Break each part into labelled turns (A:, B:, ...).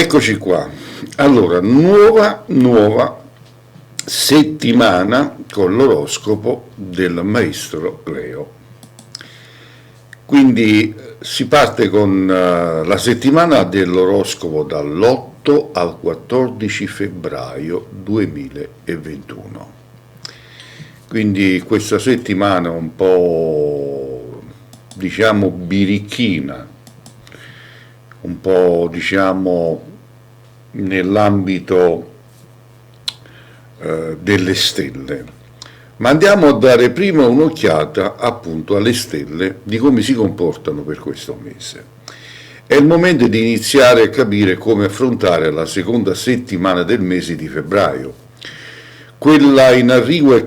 A: Eccoci qua. Allora, nuova settimana con l'oroscopo del maestro Leo. Quindi si parte con la settimana dell'oroscopo dall'8 al 14 febbraio 2021. Quindi questa settimana un po', diciamo, birichina, un po', diciamo, nell'ambito delle stelle. Ma andiamo a dare prima un'occhiata appunto alle stelle, di come si comportano per questo mese. È il momento di iniziare a capire come affrontare la seconda settimana del mese di febbraio. Quella lì in arrivo è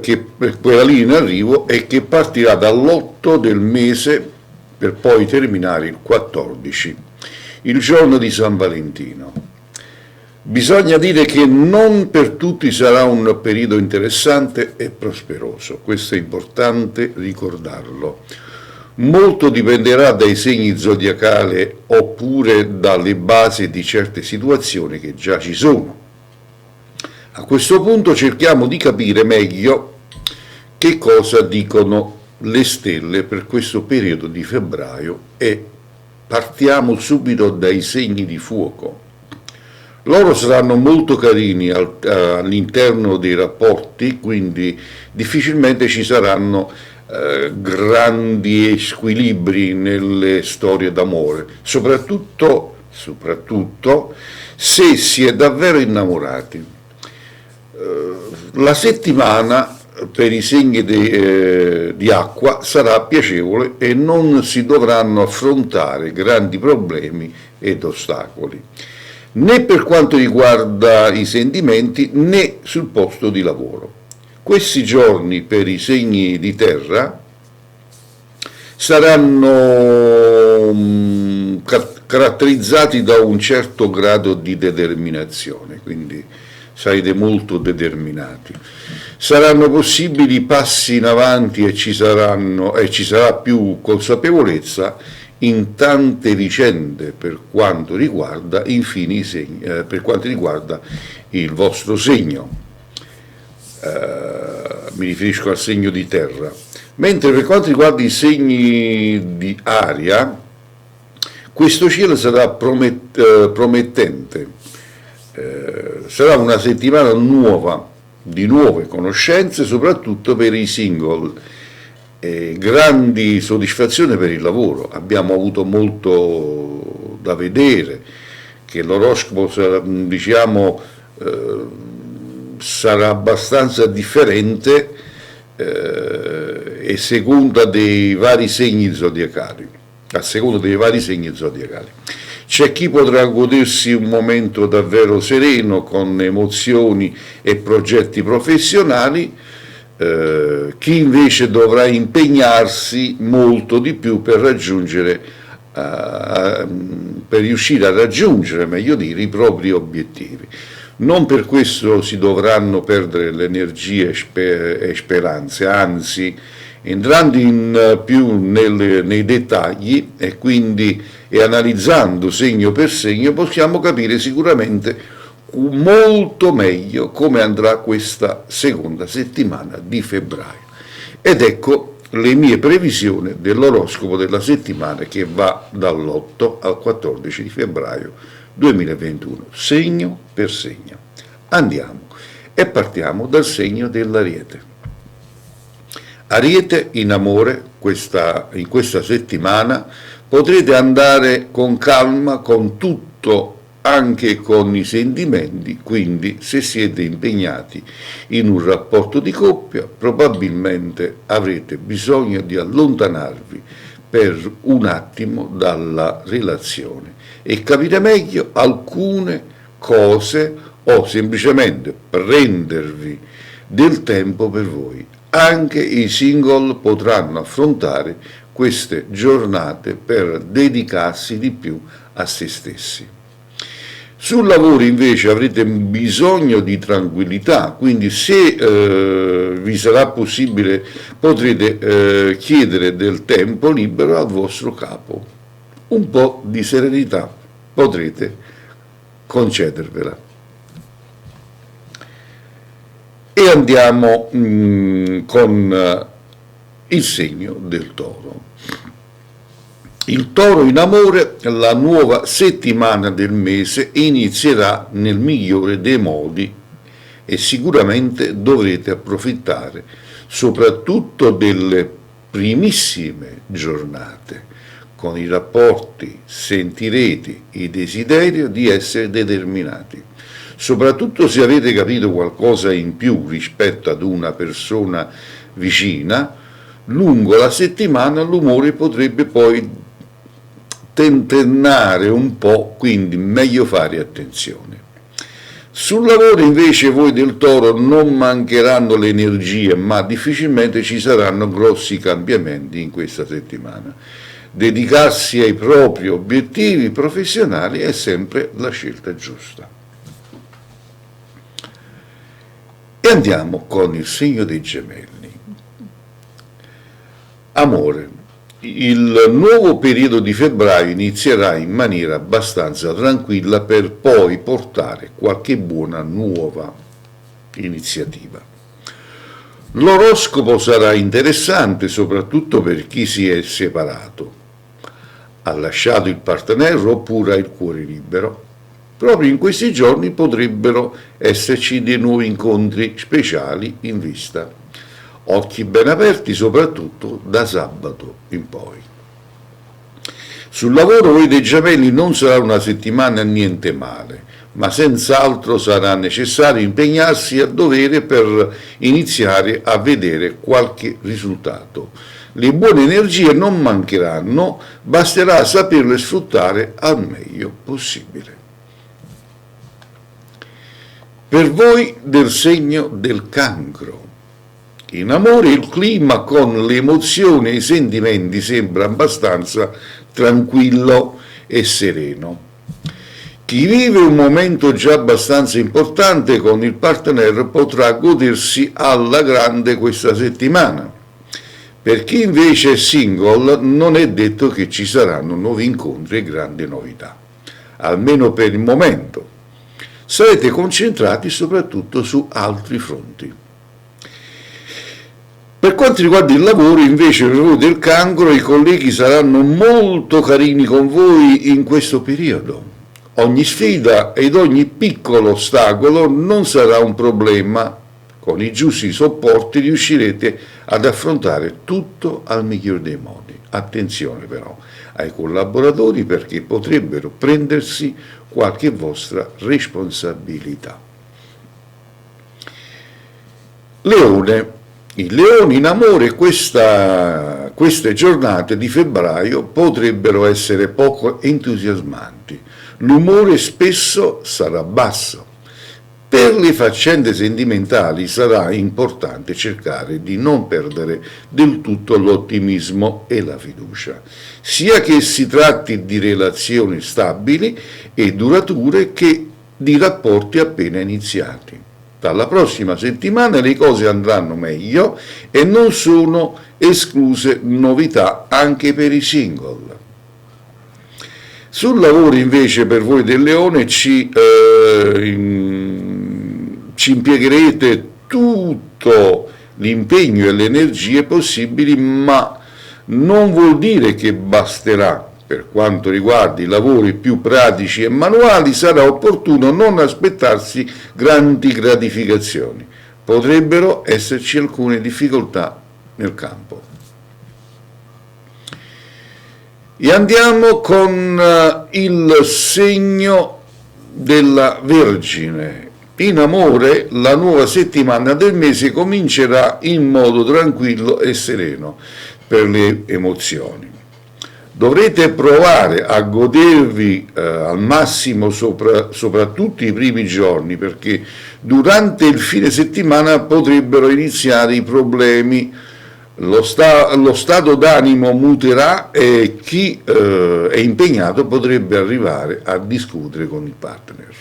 A: che partirà dall'8 del mese per poi terminare il 14, il giorno di San Valentino. Bisogna dire che non per tutti sarà un periodo interessante e prosperoso, questo è importante ricordarlo. Molto dipenderà dai segni zodiacali oppure dalle basi di certe situazioni che già ci sono. A questo punto cerchiamo di capire meglio che cosa dicono le stelle per questo periodo di febbraio e partiamo subito dai segni di fuoco. Loro saranno molto carini all'interno dei rapporti, quindi difficilmente ci saranno grandi squilibri nelle storie d'amore, soprattutto se si è davvero innamorati. La settimana per i segni di acqua sarà piacevole e non si dovranno affrontare grandi problemi ed ostacoli, né per quanto riguarda i sentimenti né sul posto di lavoro. Questi giorni per i segni di terra saranno caratterizzati da un certo grado di determinazione, quindi sarete molto determinati. Saranno possibili passi in avanti e ci sarà più consapevolezza in tante vicende per quanto riguarda infine i segni, per quanto riguarda il vostro segno, mi riferisco al segno di terra, mentre per quanto riguarda i segni di aria, questo cielo sarà promettente, sarà una settimana nuova, di nuove conoscenze, soprattutto per i single. Grandi soddisfazioni per il lavoro, abbiamo avuto molto da vedere, che l'oroscopo sarà abbastanza differente e seconda dei vari segni zodiacali, a seconda dei vari segni zodiacali. C'è chi potrà godersi un momento davvero sereno con emozioni e progetti professionali, chi invece dovrà impegnarsi molto di più per riuscire a raggiungere, meglio dire, i propri obiettivi. Non per questo si dovranno perdere le energie e speranze, anzi, entrando in più nei dettagli e analizzando segno per segno, possiamo capire sicuramente molto meglio come andrà questa seconda settimana di febbraio. Ed ecco le mie previsioni dell'oroscopo della settimana che va dall'8 al 14 di febbraio 2021, segno per segno. Andiamo e partiamo dal segno dell'Ariete. Ariete, in amore, in questa settimana potrete andare con calma con tutto, anche con i sentimenti, quindi se siete impegnati in un rapporto di coppia probabilmente avrete bisogno di allontanarvi per un attimo dalla relazione e capire meglio alcune cose o semplicemente prendervi del tempo per voi. Anche i single potranno affrontare queste giornate per dedicarsi di più a se stessi. Sul lavoro invece avrete bisogno di tranquillità, quindi se vi sarà possibile potrete chiedere del tempo libero al vostro capo. Un po' di serenità potrete concedervela. E andiamo con il segno del Toro. Il Toro in amore, la nuova settimana del mese inizierà nel migliore dei modi e sicuramente dovrete approfittare soprattutto delle primissime giornate. Con i rapporti sentirete il desiderio di essere determinati, soprattutto se avete capito qualcosa in più rispetto ad una persona vicina. Lungo la settimana l'umore potrebbe poi tentennare un po', quindi meglio fare attenzione. Sul lavoro invece voi del Toro non mancheranno le energie, ma difficilmente ci saranno grossi cambiamenti in questa settimana. Dedicarsi ai propri obiettivi professionali è sempre la scelta giusta. E andiamo con il segno dei Gemelli. Amore. Il nuovo periodo di febbraio inizierà in maniera abbastanza tranquilla per poi portare qualche buona nuova iniziativa. L'oroscopo sarà interessante soprattutto per chi si è separato, ha lasciato il partener oppure ha il cuore libero. Proprio in questi giorni potrebbero esserci dei nuovi incontri speciali in vista. Occhi ben aperti soprattutto da sabato in poi. Sul lavoro voi dei Gemelli non sarà una settimana niente male, ma senz'altro sarà necessario impegnarsi a dovere per iniziare a vedere qualche risultato. Le buone energie non mancheranno, basterà saperle sfruttare al meglio possibile. Per voi del segno del Cancro. In amore il clima con le emozioni e i sentimenti sembra abbastanza tranquillo e sereno. Chi vive un momento già abbastanza importante con il partner potrà godersi alla grande questa settimana. Per chi invece è single non è detto che ci saranno nuovi incontri e grandi novità, almeno per il momento. Sarete concentrati soprattutto su altri fronti. Per quanto riguarda il lavoro, invece, per voi del Cancro, i colleghi saranno molto carini con voi in questo periodo. Ogni sfida ed ogni piccolo ostacolo non sarà un problema. Con i giusti sopporti riuscirete ad affrontare tutto al miglior dei modi. Attenzione però ai collaboratori perché potrebbero prendersi qualche vostra responsabilità. Leone. I leoni in amore queste giornate di febbraio potrebbero essere poco entusiasmanti. L'umore spesso sarà basso. Per le faccende sentimentali sarà importante cercare di non perdere del tutto l'ottimismo e la fiducia, sia che si tratti di relazioni stabili e durature che di rapporti appena iniziati. Dalla prossima settimana le cose andranno meglio e non sono escluse novità anche per i single. Sul lavoro invece per voi del Leone ci impiegherete tutto l'impegno e le energie possibili, ma non vuol dire che basterà. Per quanto riguarda i lavori più pratici e manuali, sarà opportuno non aspettarsi grandi gratificazioni. Potrebbero esserci alcune difficoltà nel campo. E andiamo con il segno della Vergine. In amore, la nuova settimana del mese comincerà in modo tranquillo e sereno per le emozioni. Dovrete provare a godervi al massimo soprattutto i primi giorni, perché durante il fine settimana potrebbero iniziare i problemi, lo stato d'animo muterà e chi è impegnato potrebbe arrivare a discutere con il partner.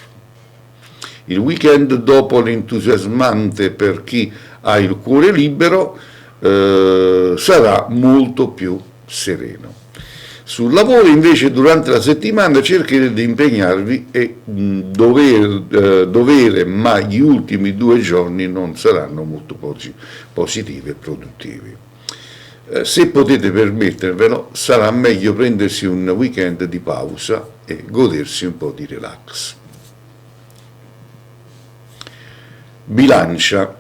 A: Il weekend, dopo l'entusiasmante per chi ha il cuore libero, sarà molto più sereno. Sul lavoro invece durante la settimana cercherete di impegnarvi e dovere, ma gli ultimi 2 giorni non saranno molto positivi e produttivi. Se potete permettervelo, sarà meglio prendersi un weekend di pausa e godersi un po' di relax. Bilancia.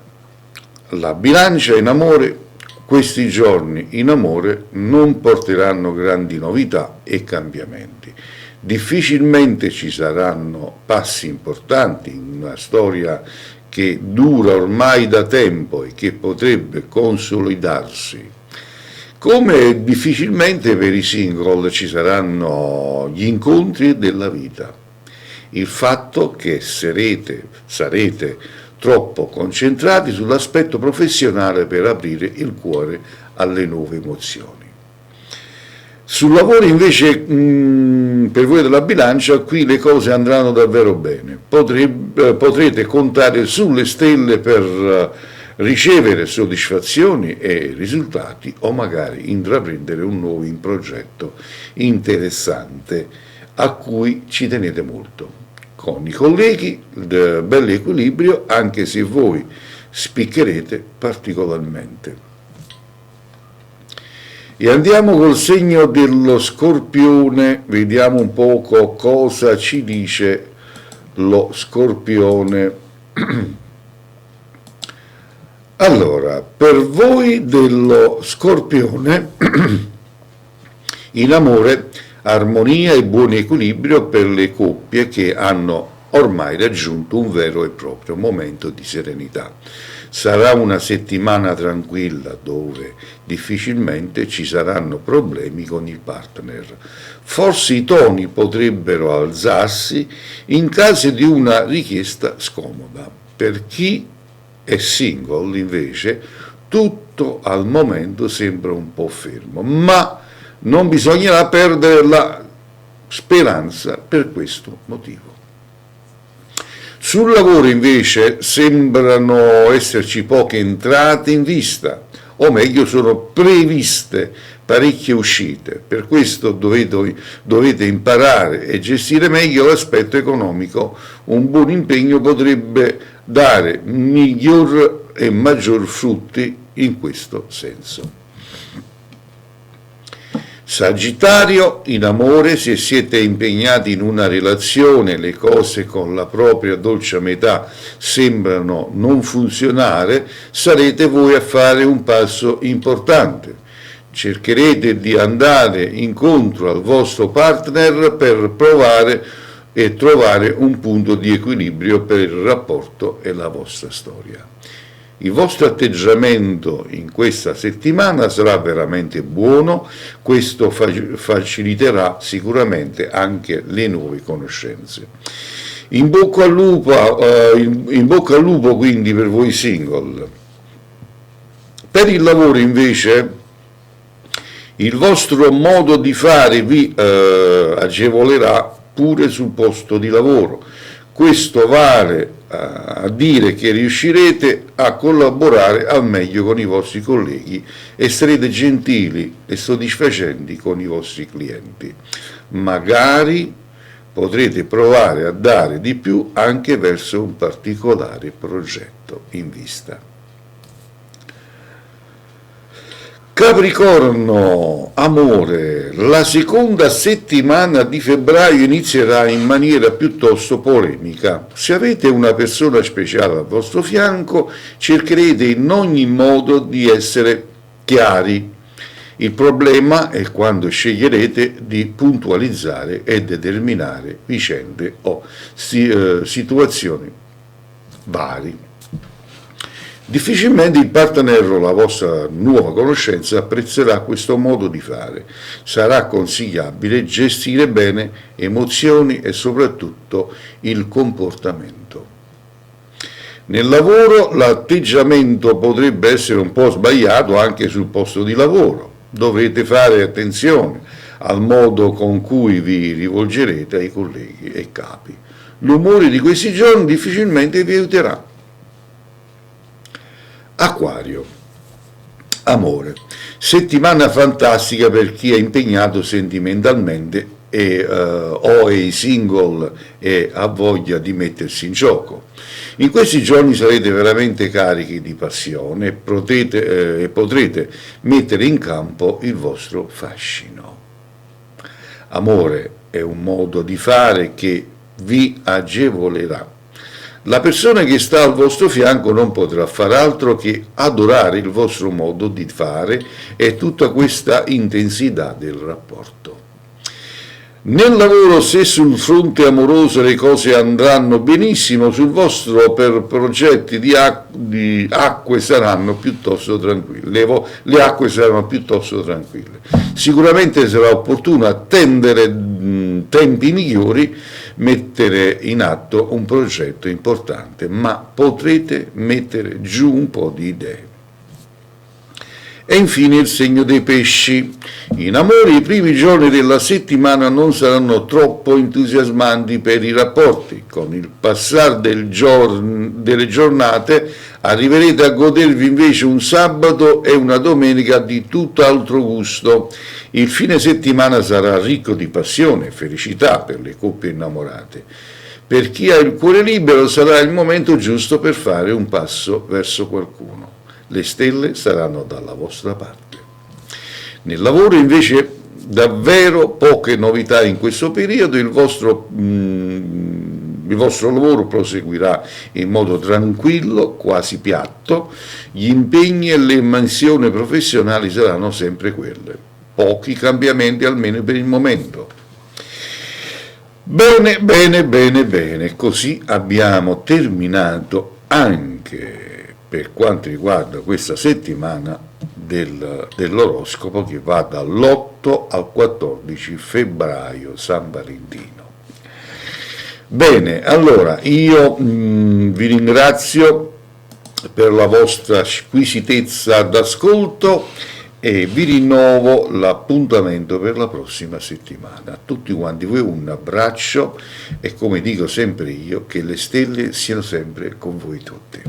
A: La bilancia in amore. Questi giorni in amore non porteranno grandi novità e cambiamenti. Difficilmente ci saranno passi importanti in una storia che dura ormai da tempo e che potrebbe consolidarsi. Come difficilmente per i single ci saranno gli incontri della vita. Il fatto che sarete troppo concentrati sull'aspetto professionale per aprire il cuore alle nuove emozioni. Sul lavoro invece, per voi della bilancia, qui le cose andranno davvero bene. Potrete contare sulle stelle per ricevere soddisfazioni e risultati o magari intraprendere un nuovo progetto interessante a cui ci tenete molto. Con i colleghi, bell'equilibrio, anche se voi spiccherete particolarmente. E andiamo col segno dello Scorpione, vediamo un poco cosa ci dice lo Scorpione. Allora, per voi dello Scorpione, in amore, armonia e buon equilibrio per le coppie che hanno ormai raggiunto un vero e proprio momento di serenità. Sarà una settimana tranquilla dove difficilmente ci saranno problemi con il partner. Forse i toni potrebbero alzarsi in caso di una richiesta scomoda. Per chi è single, invece, tutto al momento sembra un po' fermo, ma non bisognerà perdere la speranza per questo motivo. Sul lavoro invece sembrano esserci poche entrate in vista, o meglio sono previste parecchie uscite, per questo dovete imparare e gestire meglio l'aspetto economico. Un buon impegno potrebbe dare miglior e maggior frutti in questo senso. Sagittario, in amore, se siete impegnati in una relazione, le cose con la propria dolce metà sembrano non funzionare, sarete voi a fare un passo importante. Cercherete di andare incontro al vostro partner per provare e trovare un punto di equilibrio per il rapporto e la vostra storia. Il vostro atteggiamento in questa settimana sarà veramente buono, questo faciliterà sicuramente anche le nuove conoscenze. In bocca al lupo quindi per voi single. Per il lavoro invece il vostro modo di fare vi agevolerà pure sul posto di lavoro. Questo vale a dire che riuscirete a collaborare al meglio con i vostri colleghi e sarete gentili e soddisfacenti con i vostri clienti. Magari potrete provare a dare di più anche verso un particolare progetto in vista. Capricorno, amore, la seconda settimana di febbraio inizierà in maniera piuttosto polemica. Se avete una persona speciale al vostro fianco, cercherete in ogni modo di essere chiari. Il problema è quando sceglierete di puntualizzare e determinare vicende o situazioni vari. Difficilmente il partner o la vostra nuova conoscenza apprezzerà questo modo di fare. Sarà consigliabile gestire bene emozioni e soprattutto il comportamento. Nel lavoro l'atteggiamento potrebbe essere un po' sbagliato anche sul posto di lavoro. Dovrete fare attenzione al modo con cui vi rivolgerete ai colleghi e capi. L'umore di questi giorni difficilmente vi aiuterà. Acquario, amore, Settimana fantastica per chi è impegnato sentimentalmente o è single e ha voglia di mettersi in gioco. In questi giorni sarete veramente carichi di passione e potrete mettere in campo il vostro fascino. Amore è un modo di fare che vi agevolerà. La persona che sta al vostro fianco non potrà far altro che adorare il vostro modo di fare e tutta questa intensità del rapporto. Nel lavoro, se sul fronte amoroso le cose andranno benissimo, sul vostro per progetti di acque saranno piuttosto tranquille. Le acque saranno piuttosto tranquille. Sicuramente sarà opportuno attendere tempi migliori, mettere in atto un progetto importante, ma potrete mettere giù un po' di idee. E infine il segno dei pesci. In amore i primi giorni della settimana non saranno troppo entusiasmanti per i rapporti. Con il passare delle giornate arriverete a godervi invece un sabato e una domenica di tutt'altro gusto. Il fine settimana sarà ricco di passione e felicità per le coppie innamorate. Per chi ha il cuore libero sarà il momento giusto per fare un passo verso qualcuno. Le stelle saranno dalla vostra parte. Nel lavoro invece davvero poche novità in questo periodo, il vostro lavoro proseguirà in modo tranquillo, quasi piatto, gli impegni e le mansioni professionali saranno sempre quelle. Pochi cambiamenti almeno per il momento. Bene, così abbiamo terminato anche per quanto riguarda questa settimana dell'oroscopo che va dall'8 al 14 febbraio, San Valentino. Bene, allora io vi ringrazio per la vostra squisitezza d'ascolto e vi rinnovo l'appuntamento per la prossima settimana. A tutti quanti voi un abbraccio e, come dico sempre io, che le stelle siano sempre con voi tutti.